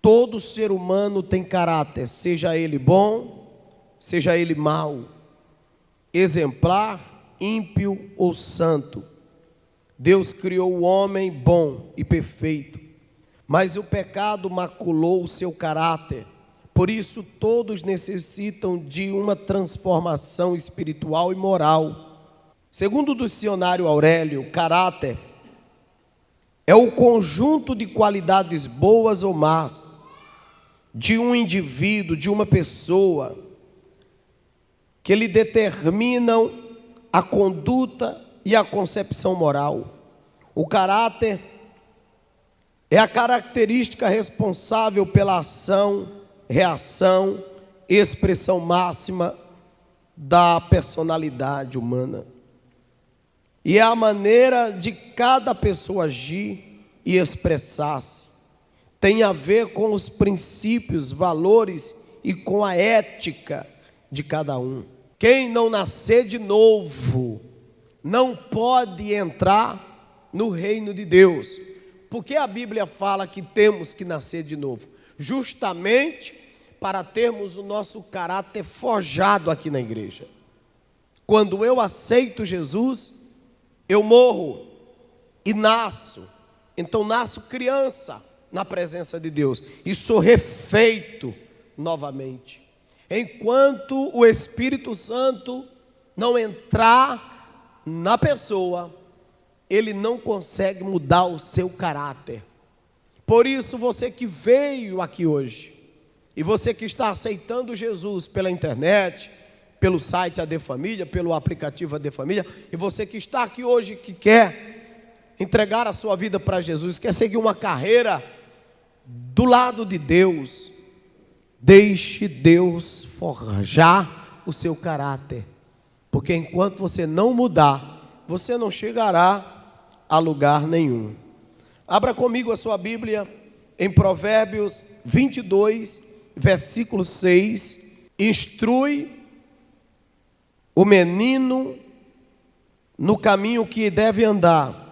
todo ser humano tem caráter, seja ele bom, seja ele mau, exemplar, ímpio ou santo. Deus criou o homem bom e perfeito, mas o pecado maculou o seu caráter. Por isso todos necessitam de uma transformação espiritual e moral. Segundo o dicionário Aurélio, caráter é o conjunto de qualidades boas ou más de um indivíduo, de uma pessoa, que lhe determinam a conduta e a concepção moral. O caráter é a característica responsável pela ação, reação, expressão máxima da personalidade humana. E é a maneira de cada pessoa agir e expressar-se. Tem a ver com os princípios, valores e com a ética de cada um. Quem não nascer de novo não pode entrar no reino de Deus. Porque a Bíblia fala que temos que nascer de novo? Justamente para termos o nosso caráter forjado aqui na igreja. Quando eu aceito Jesus, eu morro e nasço. Então nasço criança na presença de Deus e sou refeito novamente. Enquanto o Espírito Santo não entrar na pessoa, ele não consegue mudar o seu caráter. Por isso, você que veio aqui hoje, e você que está aceitando Jesus pela internet, pelo site AD Família, pelo aplicativo AD Família, e você que está aqui hoje, que quer entregar a sua vida para Jesus, quer seguir uma carreira do lado de Deus, deixe Deus forjar o seu caráter, porque enquanto você não mudar, você não chegará a lugar nenhum. Abra comigo a sua Bíblia em Provérbios 22, versículo 6. Instrui o menino no caminho que deve andar,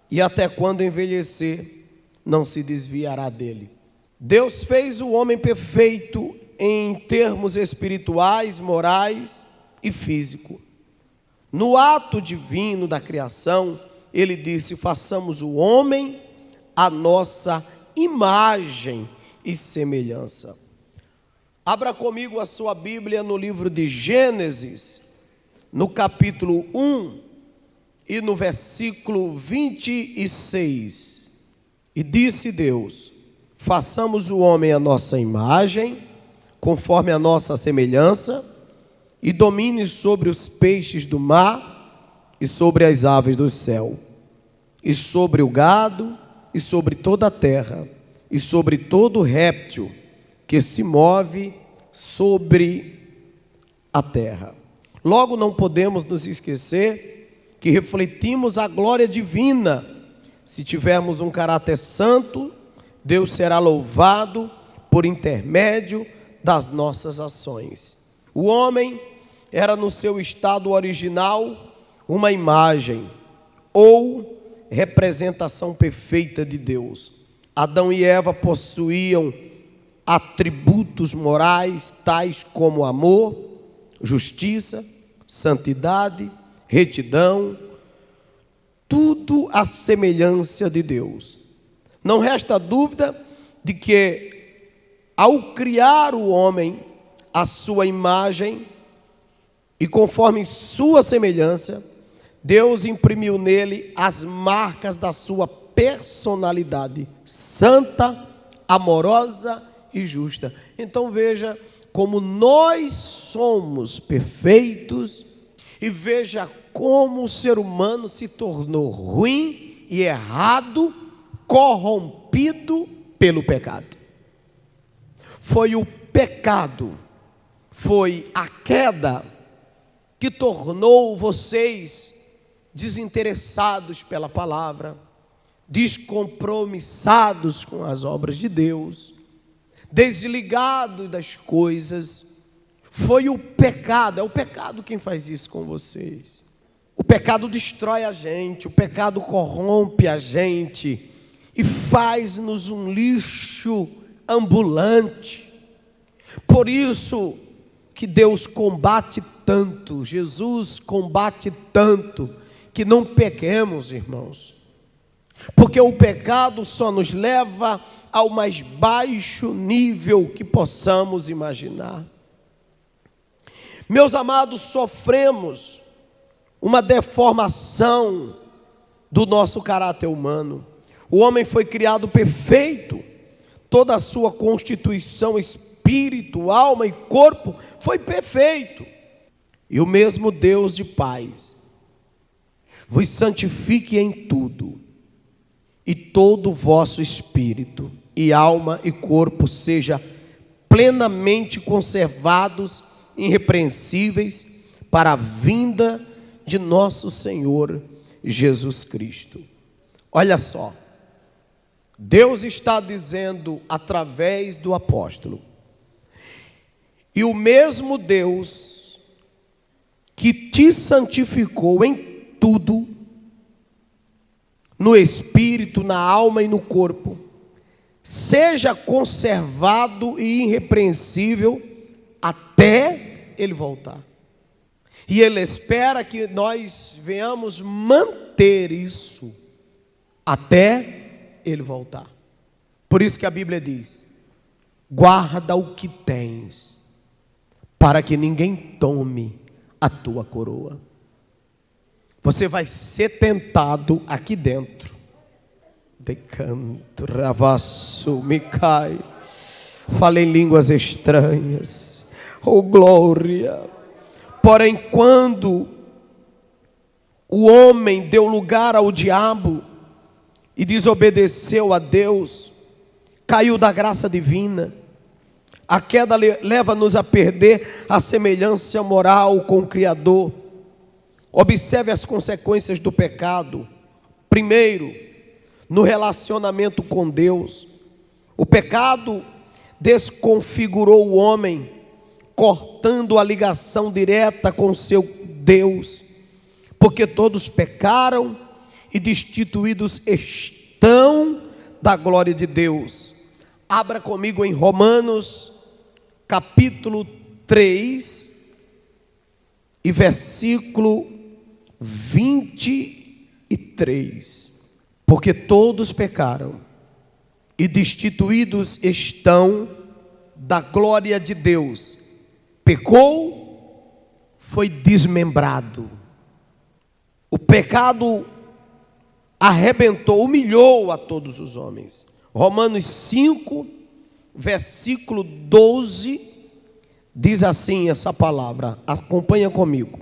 e até quando envelhecer, não se desviará dele. Deus fez o homem perfeito em termos espirituais, morais e físico. No ato divino da criação, ele disse: façamos o homem a nossa imagem e semelhança. Abra comigo a sua Bíblia no livro de Gênesis, no capítulo 1 e no versículo 26. E disse Deus: façamos o homem a nossa imagem, conforme a nossa semelhança, e domine sobre os peixes do mar, e sobre as aves do céu, e sobre o gado, e sobre toda a terra, e sobre todo réptil que se move sobre a terra. Logo, não podemos nos esquecer que refletimos a glória divina. Se tivermos um caráter santo, Deus será louvado por intermédio das nossas ações. O homem era no seu estado original uma imagem ou representação perfeita de Deus. Adão e Eva possuíam atributos morais tais como amor, justiça, santidade, retidão, tudo à semelhança de Deus. Não resta dúvida de que, ao criar o homem à sua imagem e conforme sua semelhança, Deus imprimiu nele as marcas da sua personalidade santa, amorosa e justa. Então veja como nós somos perfeitos e veja como o ser humano se tornou ruim e errado, corrompido pelo pecado. Foi o pecado, foi a queda que tornou vocês desinteressados pela palavra, descompromissados com as obras de Deus, desligados das coisas. Foi o pecado, é o pecado quem faz isso com vocês. O pecado destrói a gente, o pecado corrompe a gente e faz-nos um lixo ambulante. Por isso que Deus combate tanto, Jesus combate tanto, que não pequemos, irmãos. Porque o pecado só nos leva ao mais baixo nível que possamos imaginar. Meus amados, sofremos uma deformação do nosso caráter humano. O homem foi criado perfeito, toda a sua constituição, espírito, alma e corpo foi perfeito. E o mesmo Deus de paz vos santifique em tudo, e todo o vosso espírito e alma e corpo seja plenamente conservados, irrepreensíveis, para a vinda de nosso Senhor Jesus Cristo. Olha só, Deus está dizendo através do apóstolo, e o mesmo Deus que te santificou em tudo, no espírito, na alma e no corpo, seja conservado e irrepreensível até Ele voltar. E Ele espera que nós venhamos manter isso até Ele voltar. Por isso que a Bíblia diz: guarda o que tens, para que ninguém tome a tua coroa. Você vai ser tentado aqui dentro. Decanto, ravasso, me cai. Falei em línguas estranhas. Oh, glória! Porém, quando o homem deu lugar ao diabo e desobedeceu a Deus, caiu da graça divina. A queda leva-nos a perder a semelhança moral com o Criador. Observe as consequências do pecado. Primeiro, no relacionamento com Deus. O pecado desconfigurou o homem, cortando a ligação direta com seu Deus, porque todos pecaram e destituídos estão da glória de Deus. Abra comigo em Romanos, capítulo 3, e versículo 23. Porque todos pecaram e destituídos estão da glória de Deus. Pecou, foi desmembrado. O pecado arrebentou, humilhou a todos os homens. Romanos 5, versículo 12, diz assim essa palavra, acompanha comigo.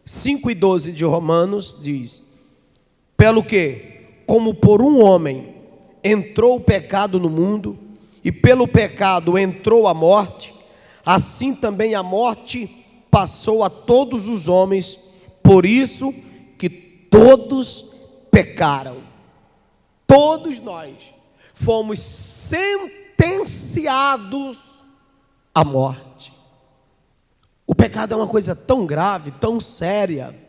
5 e 12 de Romanos diz: pelo que, como por um homem entrou o pecado no mundo, e pelo pecado entrou a morte, assim também a morte passou a todos os homens, por isso que todos pecaram. Todos nós fomos sentenciados à morte. O pecado é uma coisa tão grave, tão séria.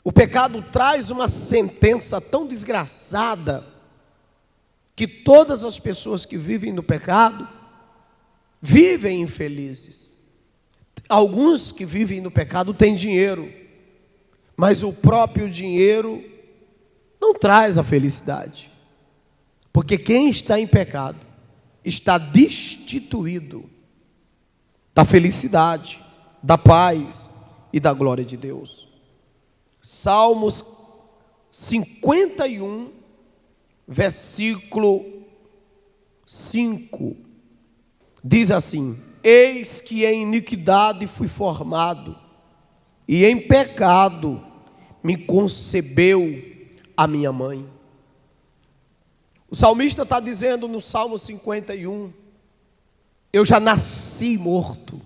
O pecado traz uma sentença tão desgraçada, que todas as pessoas que vivem no pecado vivem infelizes. Alguns que vivem no pecado têm dinheiro, mas o próprio dinheiro não traz a felicidade. Porque quem está em pecado está destituído da felicidade, da paz e da glória de Deus. Salmos 51, versículo 5, diz assim: eis que em iniquidade fui formado, e em pecado me concebeu a minha mãe. O salmista está dizendo no Salmo 51, eu já nasci morto.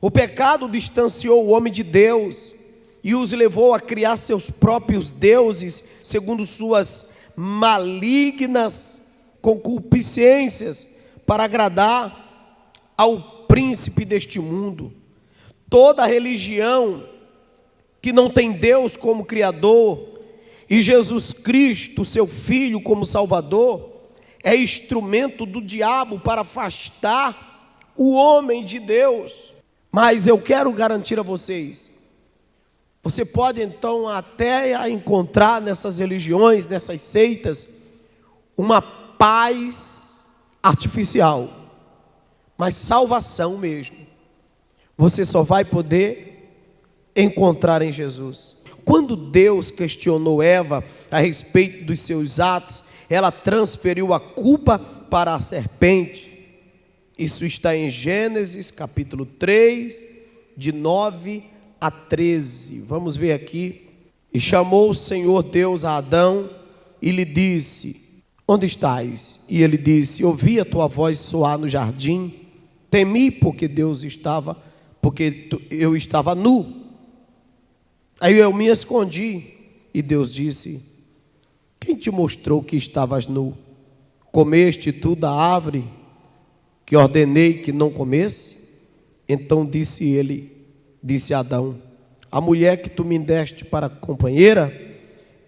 O pecado distanciou o homem de Deus e os levou a criar seus próprios deuses, segundo suas malignas concupiscências, para agradar ao príncipe deste mundo. Toda religião que não tem Deus como Criador e Jesus Cristo, seu Filho, como Salvador, é instrumento do diabo para afastar o homem de Deus. Mas eu quero garantir a vocês, você pode então até encontrar nessas religiões, nessas seitas, uma paz artificial, mas salvação mesmo, você só vai poder encontrar em Jesus. Quando Deus questionou Eva a respeito dos seus atos, ela transferiu a culpa para a serpente. Isso está em Gênesis capítulo 3, de 9 a 13. Vamos ver aqui. E chamou o Senhor Deus a Adão e lhe disse: onde estás? E ele disse: ouvi a tua voz soar no jardim, temi porque eu estava nu. Aí eu me escondi. E Deus disse: quem te mostrou que estavas nu? Comeste tu da árvore que ordenei que não comesse? Então disse Adão: a mulher que tu me deste para companheira,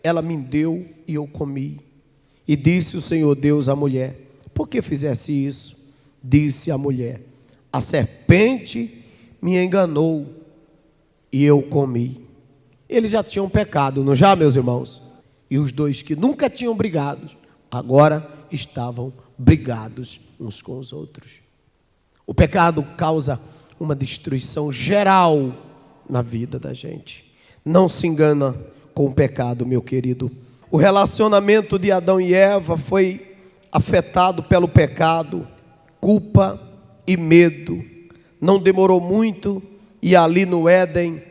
ela me deu e eu comi. E disse o Senhor Deus à mulher: por que fizesse isso? Disse a mulher: a serpente me enganou e eu comi. Eles já tinham pecado, não já, meus irmãos? E os dois que nunca tinham brigado, agora estavam brigados uns com os outros. O pecado causa uma destruição geral na vida da gente. Não se engana com o pecado, meu querido. O relacionamento de Adão e Eva foi afetado pelo pecado, culpa e medo. Não demorou muito e ali no Éden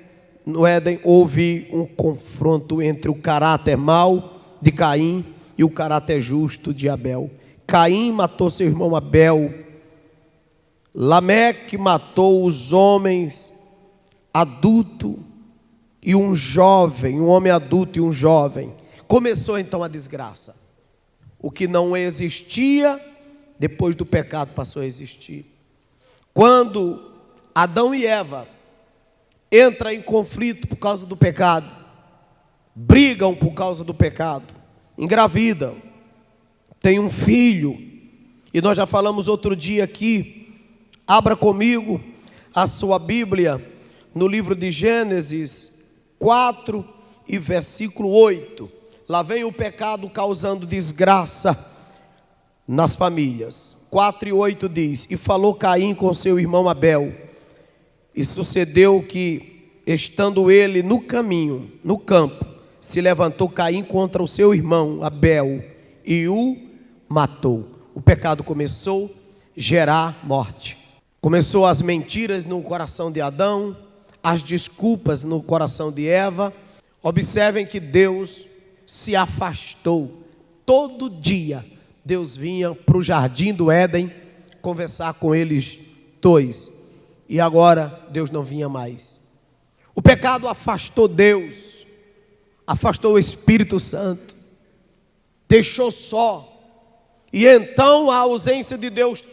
houve um confronto entre o caráter mau de Caim e o caráter justo de Abel. Caim matou seu irmão Abel. Lameque matou os homens adulto e um jovem, um homem adulto e um jovem. Começou então a desgraça. O que não existia, depois do pecado passou a existir. Quando Adão e Eva entram em conflito por causa do pecado, brigam por causa do pecado, engravidam, tem um filho, e nós já falamos outro dia aqui. Abra comigo a sua Bíblia no livro de Gênesis 4 e versículo 8. Lá vem o pecado causando desgraça nas famílias. 4 e 8 diz: e falou Caim com seu irmão Abel, e sucedeu que, estando ele no caminho, no campo, se levantou Caim contra o seu irmão Abel e o matou. O pecado começou a gerar morte. Começou as mentiras no coração de Adão, as desculpas no coração de Eva. Observem que Deus se afastou. Todo dia Deus vinha para o jardim do Éden conversar com eles dois. E agora Deus não vinha mais. O pecado afastou Deus, afastou o Espírito Santo, deixou só. E então a ausência de Deus,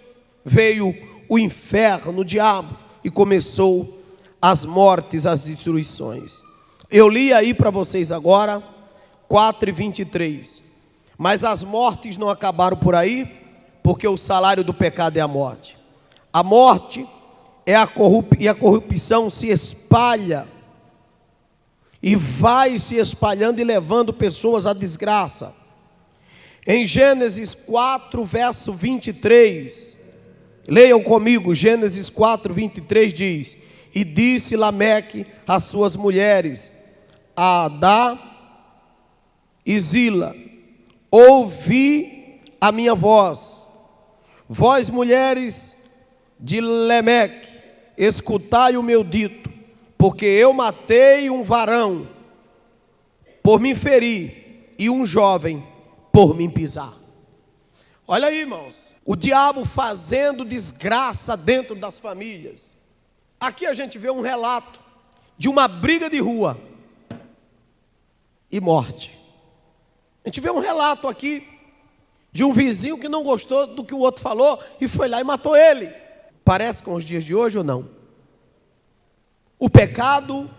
veio o inferno, o diabo, e começou as mortes, as destruições. Eu li aí para vocês agora 4:23. Mas as mortes não acabaram por aí, porque o salário do pecado é a morte. A morte é a corrupção se espalha e vai se espalhando e levando pessoas à desgraça. Em Gênesis 4, verso 23, leiam comigo. Gênesis 4, 23 diz: e disse Lameque às suas mulheres, a Adá e Zila: ouvi a minha voz, vós mulheres de Lameque, escutai o meu dito, porque eu matei um varão por me ferir e um jovem por me pisar. Olha aí, irmãos, o diabo fazendo desgraça dentro das famílias. Aqui a gente vê um relato de uma briga de rua e morte. A gente vê um relato aqui de um vizinho que não gostou do que o outro falou e foi lá e matou ele. Parece com os dias de hoje ou não? O pecado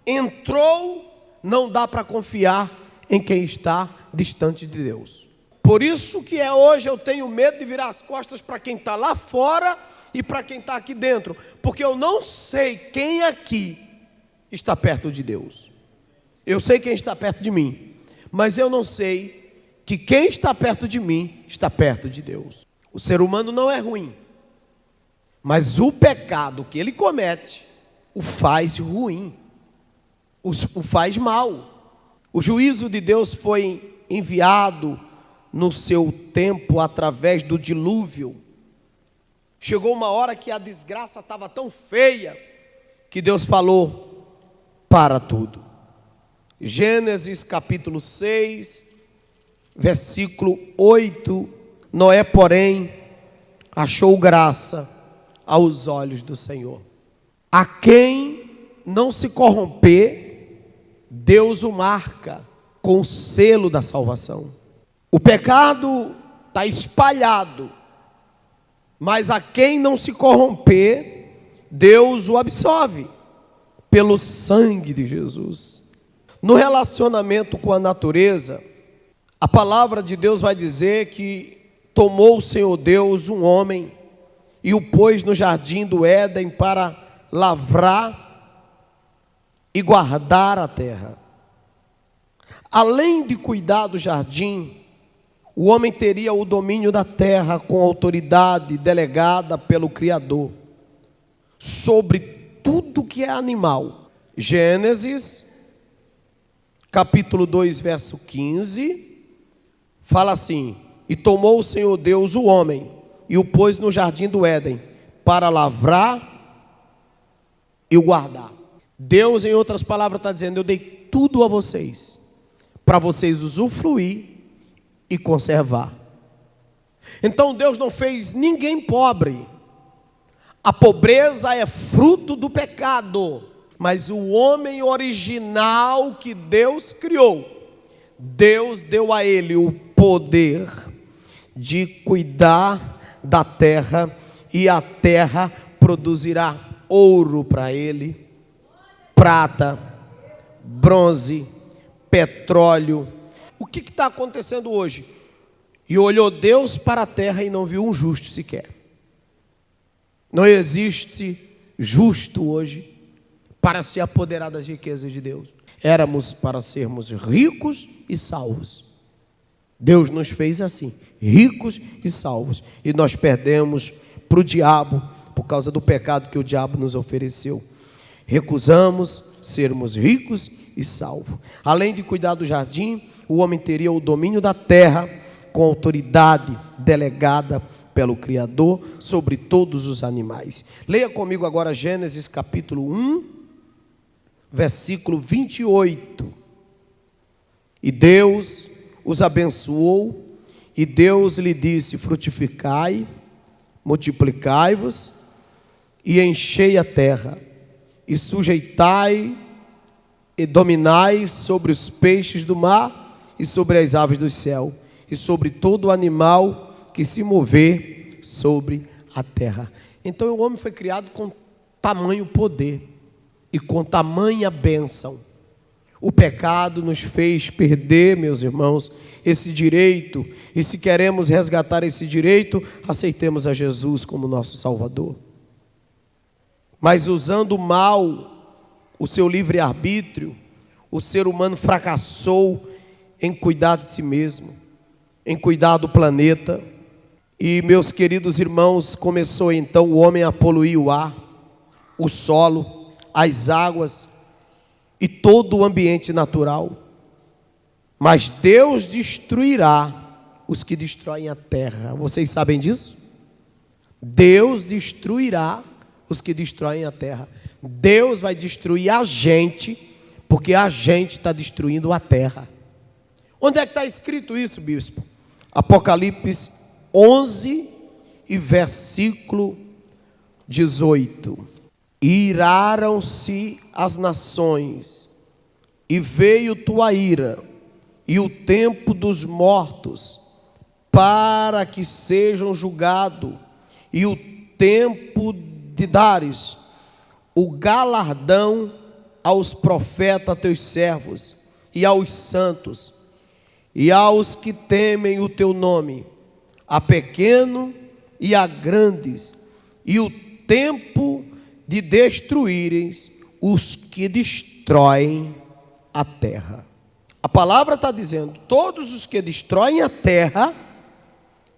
entrou, não dá para confiar em quem está distante de Deus. Por isso que hoje eu tenho medo de virar as costas para quem está lá fora e para quem está aqui dentro, porque eu não sei quem aqui está perto de Deus. Eu sei quem está perto de mim, mas eu não sei que quem está perto de mim está perto de Deus. O ser humano não é ruim, mas o pecado que ele comete o faz ruim, o faz mal. O juízo de Deus foi enviado no seu tempo através do dilúvio. Chegou uma hora que a desgraça estava tão feia que Deus falou: para tudo. Gênesis capítulo 6, versículo 8. Noé, porém, achou graça aos olhos do Senhor. A quem não se corromper, Deus o marca com o selo da salvação. O pecado está espalhado, mas a quem não se corromper, Deus o absolve pelo sangue de Jesus. No relacionamento com a natureza, a palavra de Deus vai dizer que tomou o Senhor Deus um homem e o pôs no jardim do Éden para lavrar e guardar a terra. Além de cuidar do jardim, o homem teria o domínio da terra com autoridade delegada pelo Criador sobre tudo que é animal. Gênesis, capítulo 2, verso 15, fala assim: e tomou o Senhor Deus o homem e o pôs no jardim do Éden para lavrar e o guardar. Deus, em outras palavras, está dizendo: eu dei tudo a vocês, para vocês usufruir e conservar. Então Deus não fez ninguém pobre. A pobreza é fruto do pecado, mas o homem original que Deus criou, Deus deu a ele o poder de cuidar da terra, e a terra produzirá ouro para ele, prata, bronze, petróleo. O que está acontecendo hoje? E olhou Deus para a terra e não viu um justo sequer. Não existe justo hoje para se apoderar das riquezas de Deus. Éramos para sermos ricos e salvos. Deus nos fez assim, ricos e salvos. E nós perdemos para o diabo por causa do pecado que o diabo nos ofereceu. Recusamos sermos ricos e salvos. Além de cuidar do jardim, o homem teria o domínio da terra com autoridade delegada pelo Criador sobre todos os animais. Leia comigo agora Gênesis capítulo 1, versículo 28. E Deus os abençoou, e Deus lhe disse: frutificai, multiplicai-vos e enchei a terra, e sujeitai e dominai sobre os peixes do mar e sobre as aves do céu, e sobre todo animal que se mover sobre a terra. Então o homem foi criado com tamanho poder e com tamanha bênção. O pecado nos fez perder, meus irmãos, esse direito, e se queremos resgatar esse direito, aceitemos a Jesus como nosso Salvador. Mas usando mal o seu livre-arbítrio, o ser humano fracassou em cuidar de si mesmo, em cuidar do planeta. E, meus queridos irmãos, começou então o homem a poluir o ar, o solo, as águas e todo o ambiente natural. Mas Deus destruirá os que destroem a terra. Vocês sabem disso? Deus destruirá os que destroem a terra. Deus vai destruir a gente, porque a gente está destruindo a terra. Onde é que está escrito isso, bispo? Apocalipse 11 e versículo 18. Iraram-se as nações, e veio tua ira, e o tempo dos mortos, para que sejam julgados, e o tempo de dares o galardão aos profetas teus servos, e aos santos, e aos que temem o teu nome, a pequeno e a grandes, e o tempo de destruíreis os que destroem a terra. A palavra está dizendo, todos os que destroem a terra,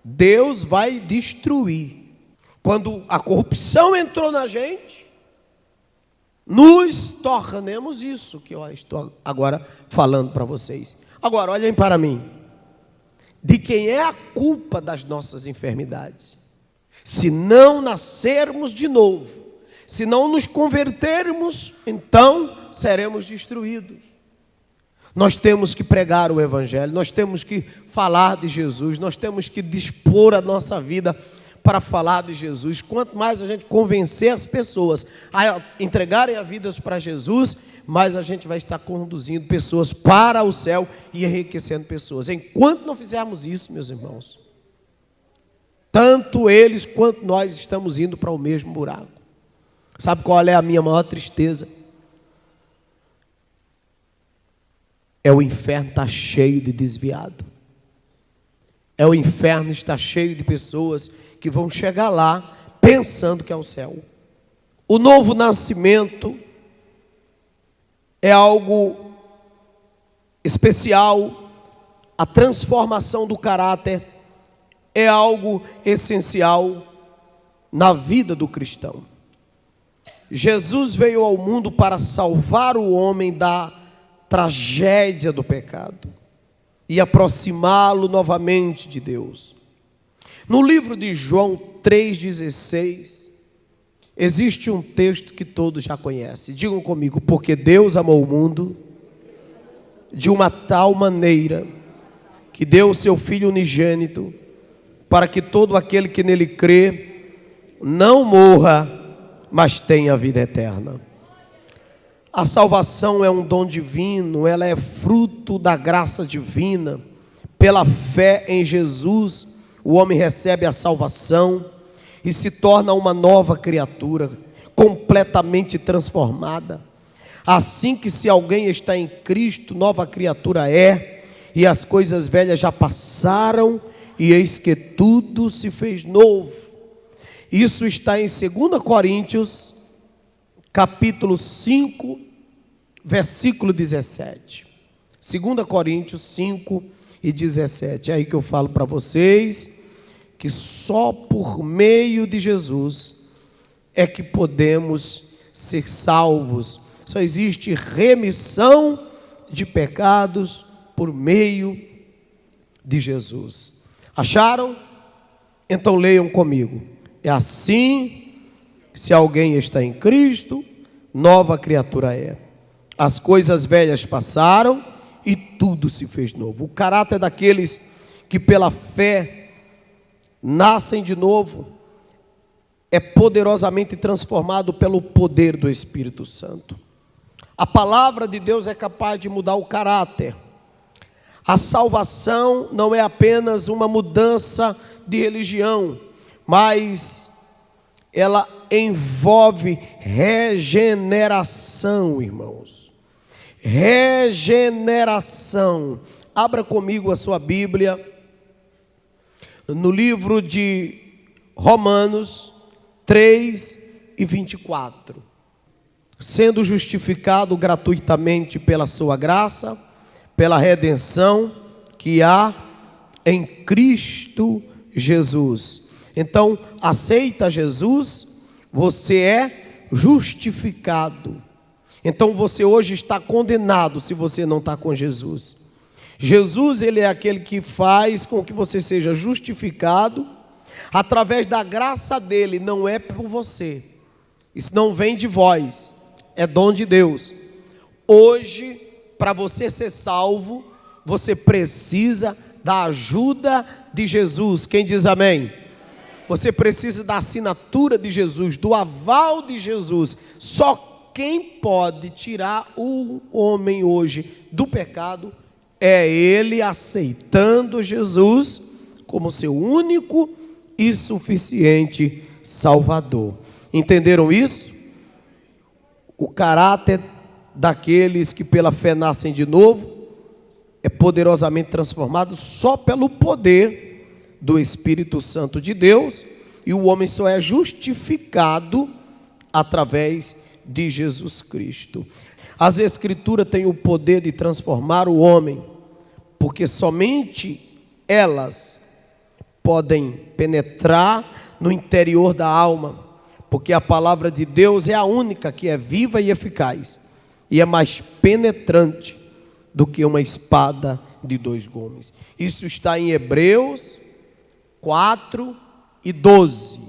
Deus vai destruir. Quando a corrupção entrou na gente, nos tornamos isso que eu estou agora falando para vocês. Agora, olhem para mim. De quem é a culpa das nossas enfermidades? Se não nascermos de novo, se não nos convertermos, então seremos destruídos. Nós temos que pregar o Evangelho, nós temos que falar de Jesus, nós temos que dispor a nossa vida para falar de Jesus. Quanto mais a gente convencer as pessoas a entregarem a vida para Jesus, mais a gente vai estar conduzindo pessoas para o céu e enriquecendo pessoas. Enquanto não fizermos isso, meus irmãos, tanto eles quanto nós estamos indo para o mesmo buraco. Sabe qual é a minha maior tristeza? É o inferno estar cheio de desviado. É o inferno estar cheio de pessoas que vão chegar lá pensando que é o céu. O novo nascimento é algo especial. A transformação do caráter é algo essencial na vida do cristão. Jesus veio ao mundo para salvar o homem da tragédia do pecado e aproximá-lo novamente de Deus. No livro de João 3,16, existe um texto que todos já conhecem. Digam comigo, porque Deus amou o mundo de uma tal maneira que deu o seu Filho unigênito, para que todo aquele que nele crê não morra, mas tenha vida eterna. A salvação é um dom divino, ela é fruto da graça divina. Pela fé em Jesus, o homem recebe a salvação e se torna uma nova criatura, completamente transformada. Assim que se alguém está em Cristo, nova criatura é, e as coisas velhas já passaram, e eis que tudo se fez novo. Isso está em 2 Coríntios, capítulo 5, versículo 17. 2 Coríntios 5 e 17. É aí que eu falo para vocês que só por meio de Jesus é que podemos ser salvos. Só existe remissão de pecados por meio de Jesus. Acharam? Então leiam comigo. É assim, se alguém está em Cristo, nova criatura é. As coisas velhas passaram e tudo se fez novo. O caráter daqueles que pela fé nascem de novo é poderosamente transformado pelo poder do Espírito Santo. A palavra de Deus é capaz de mudar o caráter. A salvação não é apenas uma mudança de religião, mas ela envolve regeneração, irmãos. Regeneração. Abra comigo a sua Bíblia no livro de Romanos 3:24. Sendo justificado gratuitamente pela sua graça, pela redenção que há em Cristo Jesus. Então, aceita Jesus, você é justificado. Então, você hoje está condenado se você não está com Jesus. Jesus, ele é aquele que faz com que você seja justificado através da graça dele, não é por você. Isso não vem de vós, é dom de Deus. Hoje, para você ser salvo, você precisa da ajuda de Jesus. Quem diz amém? Você precisa da assinatura de Jesus, do aval de Jesus. Só quem pode tirar o homem hoje do pecado é ele aceitando Jesus como seu único e suficiente Salvador. Entenderam isso? O caráter daqueles que pela fé nascem de novo é poderosamente transformado só pelo poder do Espírito Santo de Deus, e o homem só é justificado através de Jesus Cristo. As Escrituras têm o poder de transformar o homem, porque somente elas podem penetrar no interior da alma, porque a palavra de Deus é a única que é viva e eficaz, e é mais penetrante do que uma espada de dois gumes. Isso está em Hebreus 4:12,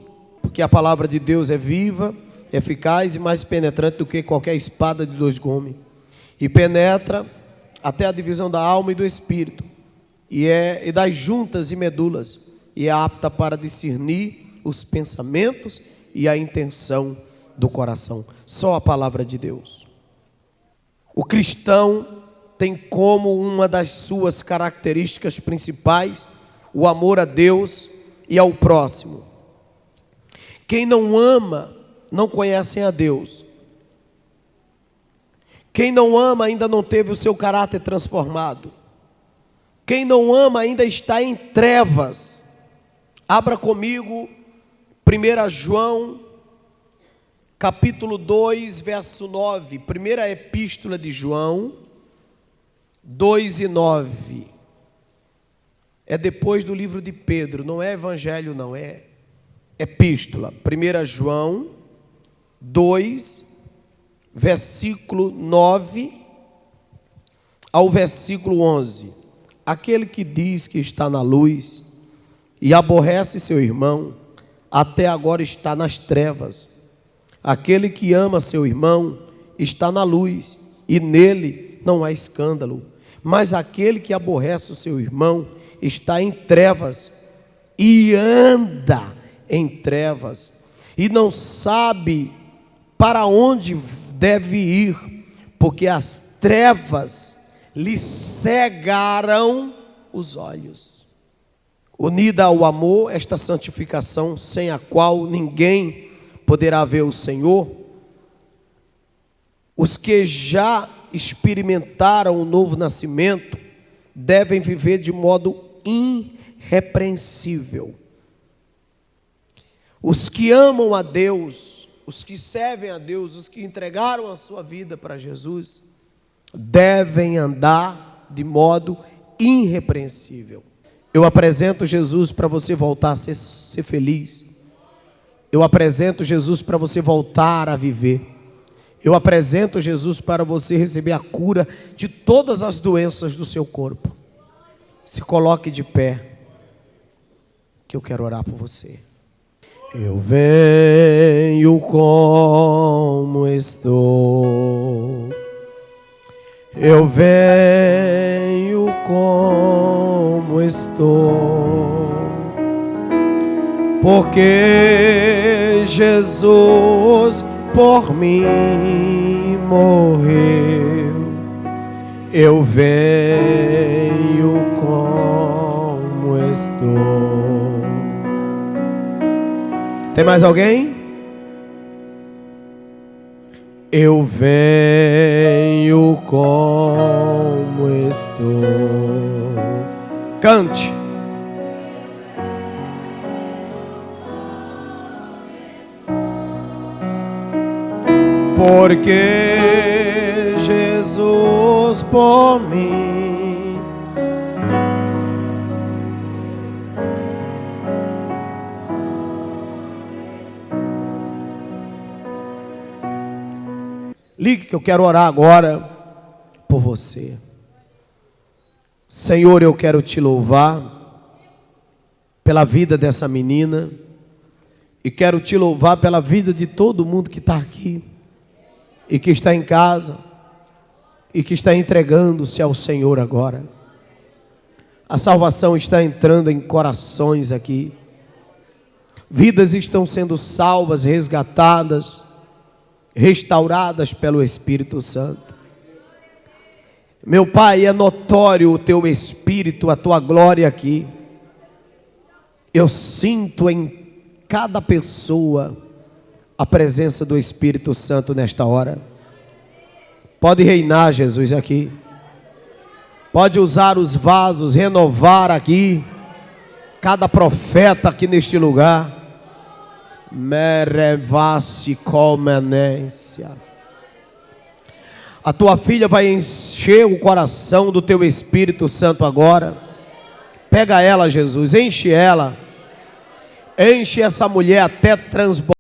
porque a palavra de Deus é viva, eficaz e mais penetrante do que qualquer espada de dois gumes, e penetra até a divisão da alma e do espírito, e das juntas e medulas, e é apta para discernir os pensamentos e a intenção do coração. Só a palavra de Deus. O cristão tem como uma das suas características principais o amor a Deus e ao próximo. Quem não ama não conhece a Deus. Quem não ama ainda não teve o seu caráter transformado. Quem não ama ainda está em trevas. Abra comigo 1 João capítulo 2, verso 9. Primeira epístola de João 2:9. É depois do livro de Pedro, não é evangelho não, é epístola. 1 João 2, versículo 9 ao versículo 11. Aquele que diz que está na luz e aborrece seu irmão, até agora está nas trevas. Aquele que ama seu irmão está na luz, e nele não há escândalo. Mas aquele que aborrece o seu irmão está em trevas, e anda em trevas, e não sabe para onde deve ir, porque as trevas lhe cegaram os olhos. Unida ao amor, esta santificação, sem a qual ninguém poderá ver o Senhor, os que já experimentaram o novo nascimento devem viver de modo irrepreensível. Os que amam a Deus, os que servem a Deus, os que entregaram a sua vida para Jesus, devem andar de modo irrepreensível. Eu apresento Jesus para você voltar a ser feliz. Eu apresento Jesus para você voltar a viver. Eu apresento Jesus para você receber a cura de todas as doenças do seu corpo. Se coloque de pé, que eu quero orar por você. Eu venho como estou. Eu venho como estou, porque Jesus por mim morreu. Eu venho como estou. Tem mais alguém? Eu venho como estou. Cante. Porque Jesus por mim ligue, que eu quero orar agora por você. Senhor, eu quero te louvar pela vida dessa menina, e quero te louvar pela vida de todo mundo que está aqui, e que está em casa, e que está entregando-se ao Senhor agora. A salvação está entrando em corações aqui, vidas estão sendo salvas, resgatadas, restauradas pelo Espírito Santo. Meu Pai, é notório o teu Espírito, a tua glória aqui. Eu sinto em cada pessoa a presença do Espírito Santo nesta hora. Pode reinar, Jesus, aqui. Pode usar os vasos, renovar aqui, cada profeta aqui neste lugar. Merevasi comenência. A tua filha vai encher o coração do teu Espírito Santo agora. Pega ela, Jesus, enche ela. Enche essa mulher até transbordar.